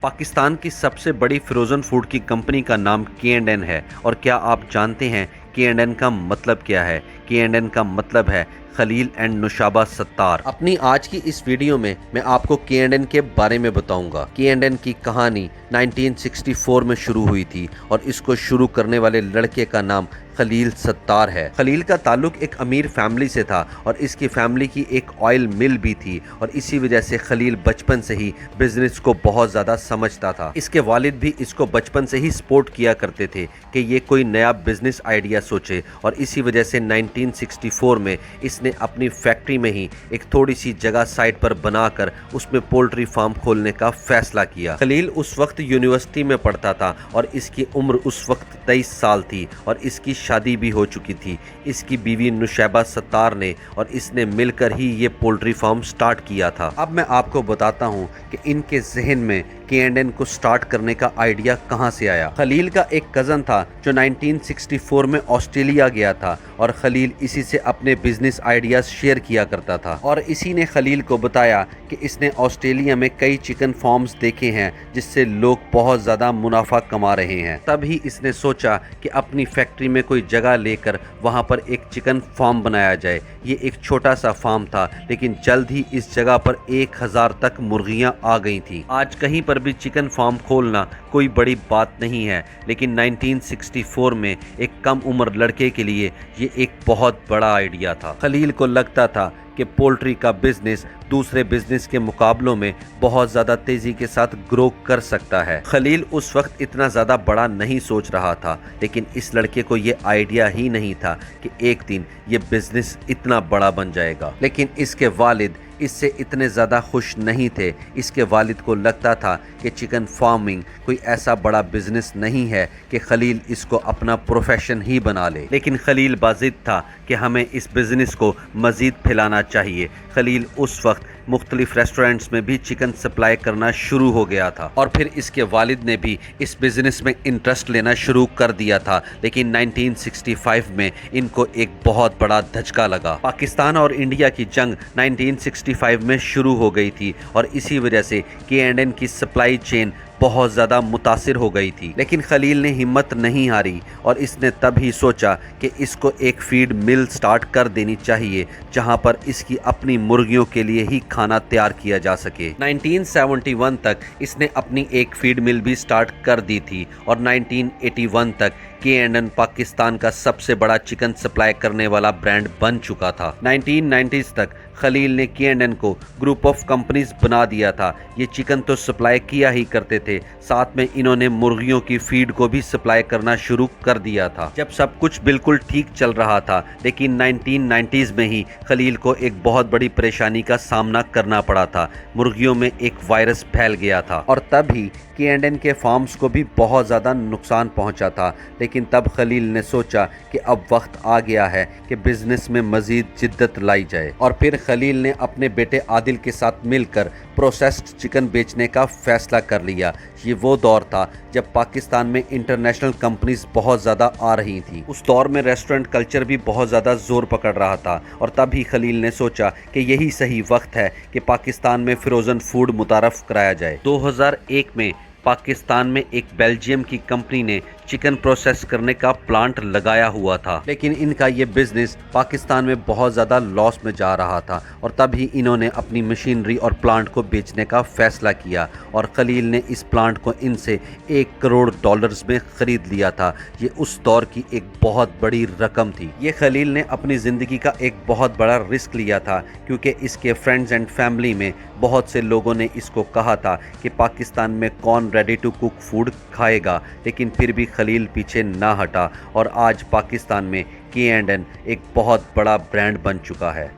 पाकिस्तान की सबसे बड़ी फ्रोज़न फूड की कंपनी का नाम K&N है। और क्या आप जानते हैं K&N का मतलब क्या है? K&N का मतलब है खलील एंड नुशाबा सत्तार। अपनी आज की इस वीडियो में मैं आपको K&N के बारे में बताऊंगा। K&N की कहानी 1964 में शुरू हुई थी और इसको शुरू करने वाले लड़के का नाम खलील सत्तार है। खलील का ताल्लुक एक अमीर फैमिली से था और इसकी फैमिली की एक ऑयल मिल भी थी और इसी वजह से खलील बचपन से ही बिजनेस को बहुत ज़्यादा समझता था। इसके वालिद भी इसको बचपन से ही सपोर्ट किया करते थे कि ये कोई नया बिजनेस आइडिया सोचे और इसी वजह से 1964 में इसने अपनी फैक्ट्री में ही एक थोड़ी सी जगह साइड पर बनाकर उसमें पोल्ट्री फार्म खोलने का फैसला किया। खलील उस वक्त यूनिवर्सिटी में पढ़ता था और इसकी उम्र उस वक्त 23 साल थी और इसकी शादी भी हो चुकी थी। इसकी बीवी नुशैबा सत्तार ने और इसने मिलकर ही ये पोल्ट्री फार्म स्टार्ट किया था। अब मैं आपको बताता हूँ कि इनके जहन में K&N को स्टार्ट करने का आइडिया कहाँ से आया। खलील का एक कज़न था जो 1964 में ऑस्ट्रेलिया गया था और खलील इसी से अपने बिजनेस आइडियाज शेयर किया करता था और इसी ने खलील को बताया कि इसने ऑस्ट्रेलिया में कई चिकन फार्म्स देखे हैं जिससे लोग बहुत ज़्यादा मुनाफा कमा रहे हैं। तब ही इसने सोचा कि अपनी फैक्ट्री में कोई जगह लेकर वहाँ पर एक चिकन फार्म बनाया जाए। ये एक छोटा सा फार्म था लेकिन जल्द ही इस जगह पर 1000 तक मुर्गियाँ आ गई थी। आज कहीं पर भी चिकन फार्म खोलना कोई बड़ी बात नहीं है, लेकिन 1964 में एक कम उम्र लड़के के लिए ये एक बहुत बड़ा आइडिया था। खलील को लगता था कि पोल्ट्री का बिजनेस दूसरे बिजनेस के मुकाबलों में बहुत ज़्यादा तेज़ी के साथ ग्रो कर सकता है। खलील उस वक्त इतना ज़्यादा बड़ा नहीं सोच रहा था, लेकिन इस लड़के को ये आइडिया ही नहीं था कि एक दिन ये बिजनेस इतना बड़ा बन जाएगा। लेकिन इसके वालिद इससे इतने ज़्यादा खुश नहीं थे। इसके वालिद को लगता था कि चिकन फार्मिंग कोई ऐसा बड़ा बिजनेस नहीं है कि खलील इसको अपना प्रोफेशन ही बना ले। लेकिन खलील बाज़िद था कि हमें इस बिज़नेस को मज़ीद फैलाना चाहिए। खलील उस वक्त मुख्तलिफ रेस्टोरेंट्स में भी चिकन सप्लाई करना शुरू हो गया था और फिर इसके वालिद ने भी इस बिज़नेस में इंटरेस्ट लेना शुरू कर दिया था। लेकिन 1965 में इनको एक बहुत बड़ा धचका लगा। पाकिस्तान और इंडिया की जंग 1965 में शुरू हो गई थी और इसी वजह से K&N की सप्लाई चेन बहुत ज़्यादा मुतासिर हो गई थी। लेकिन खलील ने हिम्मत नहीं हारी और इसने तब ही सोचा कि इसको एक फीड मिल स्टार्ट कर देनी चाहिए जहां पर इसकी अपनी मुर्गियों के लिए ही खाना तैयार किया जा सके। 1971 तक इसने अपनी एक फीड मिल भी स्टार्ट कर दी थी और 1981 तक K&N पाकिस्तान का सबसे बड़ा चिकन सप्लाई करने वाला ब्रांड बन चुका था। 1990s तक खलील ने K&N को ग्रुप ऑफ कंपनीज बना दिया था। ये चिकन तो सप्लाई किया ही करते थे, साथ में इन्होंने मुर्गियों की फीड को भी सप्लाई करना शुरू कर दिया था। जब सब कुछ बिल्कुल ठीक चल रहा था, लेकिन 1990s में ही खलील को एक बहुत बड़ी परेशानी का सामना करना पड़ा था। मुर्गियों में एक वायरस फैल गया था और तब ही K&N के फार्म्स को भी बहुत ज़्यादा नुकसान पहुंचा था। लेकिन तब खलील ने सोचा कि अब वक्त आ गया है कि बिजनेस में मज़ीद जिद्दत लाई जाए और फिर खलील ने अपने बेटे आदिल के साथ मिलकर प्रोसेस्ड चिकन बेचने का फैसला कर लिया। ये वो दौर था जब पाकिस्तान में इंटरनेशनल कंपनीज बहुत ज़्यादा आ रही थी। उस दौर में रेस्टोरेंट कल्चर भी बहुत ज़्यादा जोर पकड़ रहा था और तब ही खलील ने सोचा कि यही सही वक्त है कि पाकिस्तान में फ्रोज़न फूड मुतारफ़ कराया जाए। 2001 में पाकिस्तान में एक बेल्जियम की कंपनी ने चिकन प्रोसेस करने का प्लांट लगाया हुआ था, लेकिन इनका ये बिजनेस पाकिस्तान में बहुत ज़्यादा लॉस में जा रहा था और तभी इन्होंने अपनी मशीनरी और प्लांट को बेचने का फैसला किया और खलील ने इस प्लांट को इनसे $1 करोड़ में ख़रीद लिया था। ये उस दौर की एक बहुत बड़ी रकम थी। ये खलील ने अपनी ज़िंदगी का एक बहुत बड़ा रिस्क लिया था क्योंकि इसके फ्रेंड्स एंड फैमिली में बहुत से लोगों ने इसको कहा था कि पाकिस्तान में कौन रेडी टू कुक फूड खाएगा, लेकिन फिर भी खलील पीछे ना हटा और आज पाकिस्तान में K&N एक बहुत बड़ा ब्रांड बन चुका है।